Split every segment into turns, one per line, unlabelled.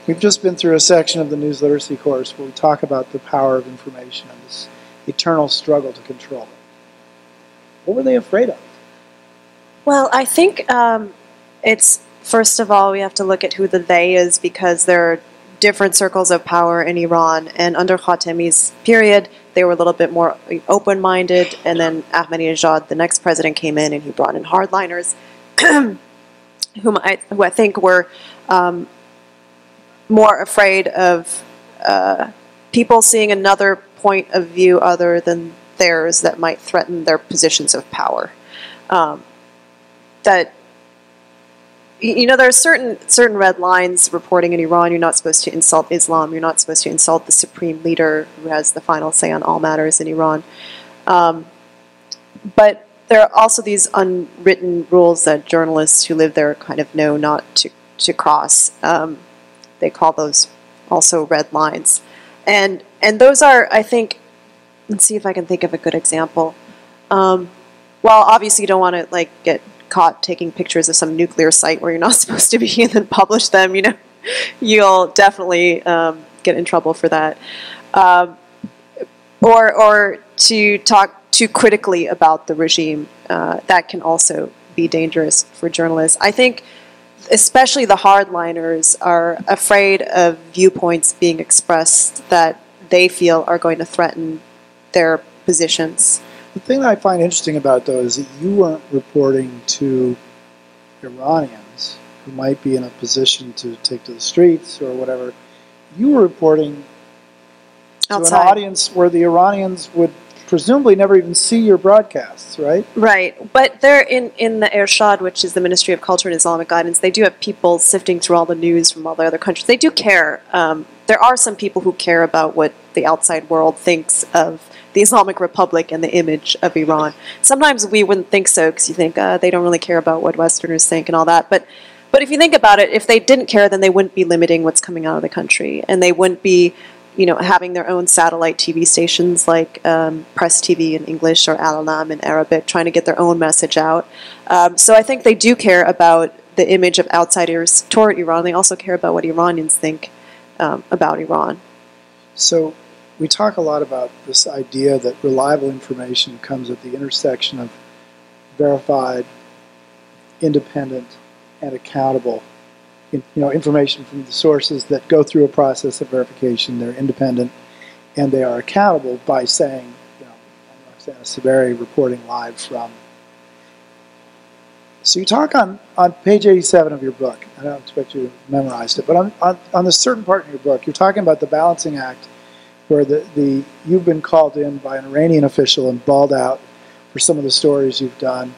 We've just been through a section of the news literacy course where we talk about the power of information and this eternal struggle to control it. What were they afraid of?
Well, I think it's, first of all, we have to look at who the they is, because there are different circles of power in Iran, and under Khatami's period, they were a little bit more open-minded, and then Ahmadinejad, the next president, came in and he brought in hardliners, who I think were more afraid of people seeing another point of view other than theirs that might threaten their positions of power. That, you know, there are certain red lines reporting in Iran. You're not supposed to insult Islam. You're not supposed to insult the supreme leader who has the final say on all matters in Iran. But there are also these unwritten rules that journalists who live there kind of know not to cross. They call those also red lines. And those are, I think, let's see if I can think of a good example. Well, obviously you don't want to like get caught taking pictures of some nuclear site where you're not supposed to be and then publish them, you know. You'll definitely get in trouble for that. Or to talk too critically about the regime, that can also be dangerous for journalists. I think especially the hardliners are afraid of viewpoints being expressed that they feel are going to threaten their positions.
The thing that I find interesting about it, though, is that you weren't reporting to Iranians who might be in a position to take to the streets or whatever. You were reporting to an audience where the Iranians would presumably never even see your broadcasts, right? Right.
But they're in the Irshad, which is the Ministry of Culture and Islamic Guidance. They do have people sifting through all the news from all the other countries. They do care. There are some people who care about what the outside world thinks of the Islamic Republic and the image of Iran. Sometimes we wouldn't think so, because you think they don't really care about what Westerners think and all that. But if you think about it, if they didn't care, then they wouldn't be limiting what's coming out of the country, and they wouldn't be, you know, having their own satellite TV stations like Press TV in English or Al Alam in Arabic, trying to get their own message out. So I think they do care about the image of outsiders toward Iran. They also care about what Iranians think about Iran.
So we talk a lot about this idea that reliable information comes at the intersection of verified, independent, and accountable. Information from the sources that go through a process of verification. They're independent and they are accountable by saying, I'm Roxana Saberi reporting live from. So you talk on page 87 of your book. I don't expect you to have memorized it, but on the certain part in your book, you're talking about the balancing act where you've been called in by an Iranian official and bawled out for some of the stories you've done,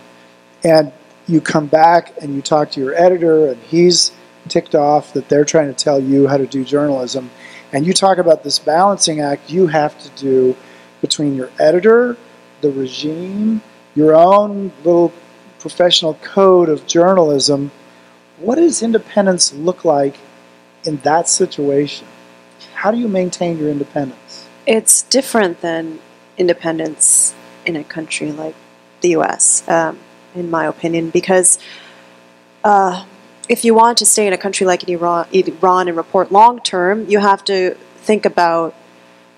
and you come back and you talk to your editor, and he's ticked off that they're trying to tell you how to do journalism, and you talk about this balancing act you have to do between your editor, the regime, your own little professional code of journalism. What does independence look like in that situation? How do you maintain your independence?
It's different than independence in a country like the U.S., in my opinion, because if you want to stay in a country like Iran and report long-term, you have to think about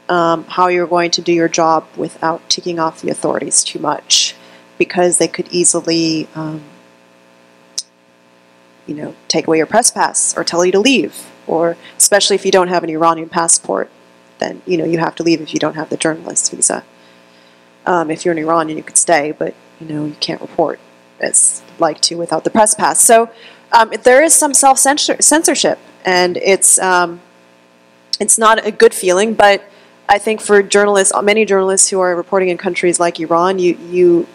how you're going to do your job without ticking off the authorities too much, because they could easily take away your press pass or tell you to leave, or especially if you don't have an Iranian passport, then you have to leave if you don't have the journalist visa. If you're in Iran, you could stay, but you can't report as like to without the press pass. So there is some self-censorship, and it's not a good feeling. But I think for journalists, many journalists who are reporting in countries like Iran, you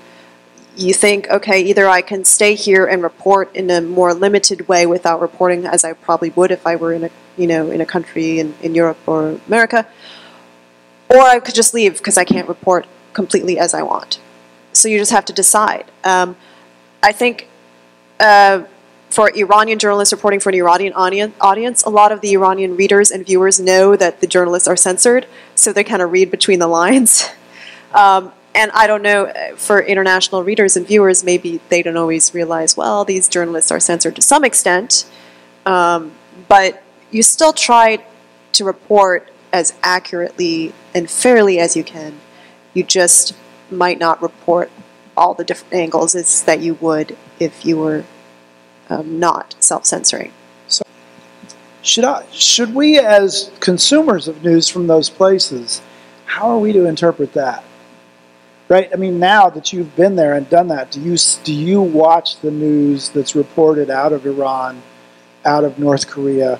think, okay, either I can stay here and report in a more limited way without reporting as I probably would if I were in a country in Europe or America, or I could just leave because I can't report completely as I want. So you just have to decide. I think for Iranian journalists reporting for an Iranian audience, a lot of the Iranian readers and viewers know that the journalists are censored, so they kind of read between the lines. And I don't know, for international readers and viewers, maybe they don't always realize, well, these journalists are censored to some extent. But you still try to report as accurately and fairly as you can. You just might not report all the different angles as that you would if you were not self-censoring.
So should we, as consumers of news from those places, how are we to interpret that? Right? I mean, now that you've been there and done that, do you watch the news that's reported out of Iran, out of North Korea,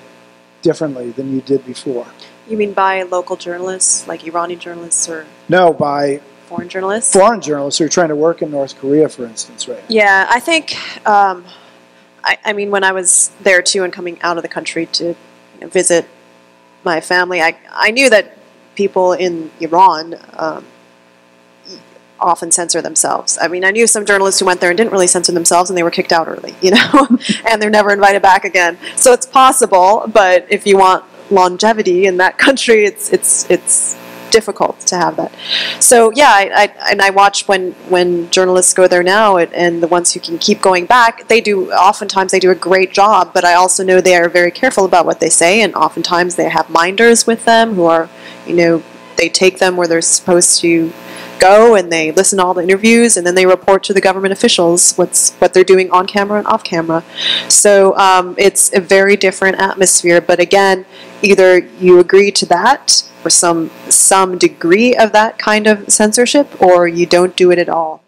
differently than you did before?
You mean by local journalists, like Iranian journalists, or
no, by
foreign journalists?
Foreign journalists who are trying to work in North Korea, for instance, right?
Yeah, I think. I mean, when I was there too, and coming out of the country to visit my family, I knew that people in Iran often censor themselves. I mean, I knew some journalists who went there and didn't really censor themselves, and they were kicked out early, you know, and they're never invited back again. So it's possible, but if you want longevity in that country, it's difficult to have that. So yeah, I watch when journalists go there now, and the ones who can keep going back, oftentimes they do a great job, but I also know they are very careful about what they say, and oftentimes they have minders with them who are, you know, they take them where they're supposed to go, and they listen to all the interviews, and then they report to the government officials what they're doing on camera and off camera. So it's a very different atmosphere, but again, either you agree to that or some degree of that kind of censorship, or you don't do it at all.